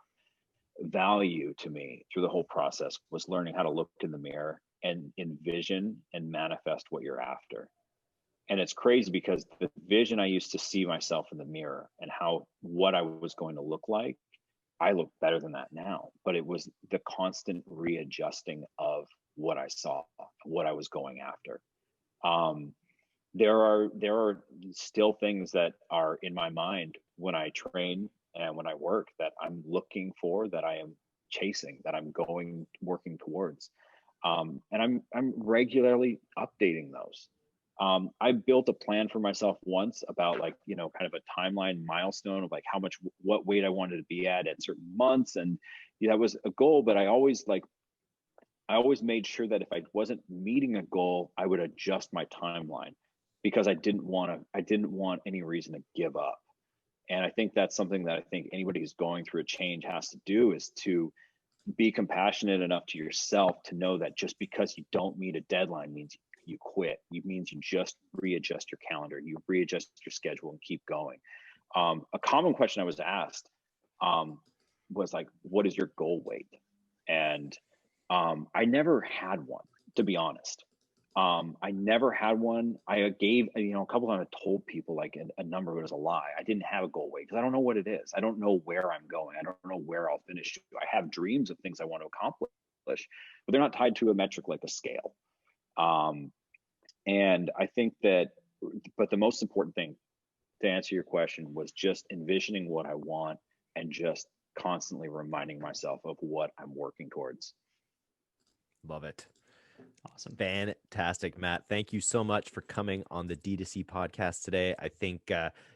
value to me through the whole process was learning how to look in the mirror and envision and manifest what you're after. And it's crazy because the vision I used to see myself in the mirror and what I was going to look like, I look better than that now. But it was the constant readjusting of what I saw, what I was going after. There are still things that are in my mind when I train and when I work that I'm looking for, that I am chasing, that I'm working towards. And I'm regularly updating those. I built a plan for myself once about like, kind of a timeline milestone of like what weight I wanted to be at certain months. And that was a goal, but I always made sure that if I wasn't meeting a goal, I would adjust my timeline because I didn't want any reason to give up. And I think that's something that I think anybody who's going through a change has to do, is to be compassionate enough to yourself to know that just because you don't meet a deadline means you quit. It means you just readjust your calendar, you readjust your schedule and keep going. A common question I was asked was like, what is your goal weight? And I never had one, to be honest. I never had one. I gave, a couple of times I told people like a number, but it was a lie. I didn't have a goal weight because I don't know what it is. I don't know where I'm going. I don't know where I'll finish. I have dreams of things I want to accomplish, but they're not tied to a metric like a scale. And I think but the most important thing to answer your question was just envisioning what I want and just constantly reminding myself of what I'm working towards. Love it. Awesome. Fantastic, Matt. Thank you so much for coming on the D2C podcast today. I think,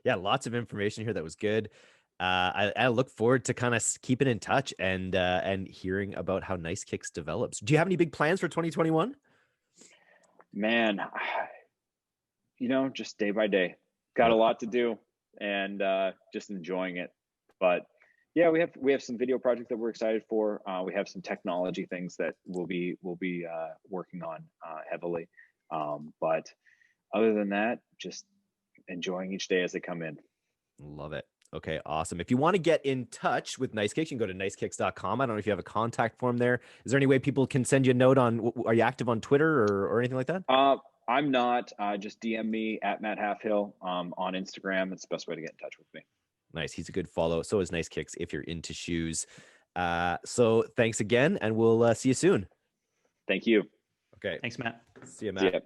lots of information here that was good. I look forward to kind of keeping in touch and hearing about how Nice Kicks develops. Do you have any big plans for 2021? Man, just day by day. Got a lot to do and just enjoying it. But yeah, we have some video projects that we're excited for. We have some technology things that we'll be working on heavily. But other than that, just enjoying each day as they come in. Love it. Okay, awesome. If you want to get in touch with Nice Kicks, you can go to nicekicks.com. I don't know if you have a contact form there. Is there any way people can send you a note on, are you active on Twitter or anything like that? I'm not. Just DM me at Matt Halfhill on Instagram. It's the best way to get in touch with me. Nice. He's a good follow. So is Nice Kicks if you're into shoes. So thanks again, and we'll see you soon. Thank you. Okay. Thanks, Matt. See you, Matt. See ya.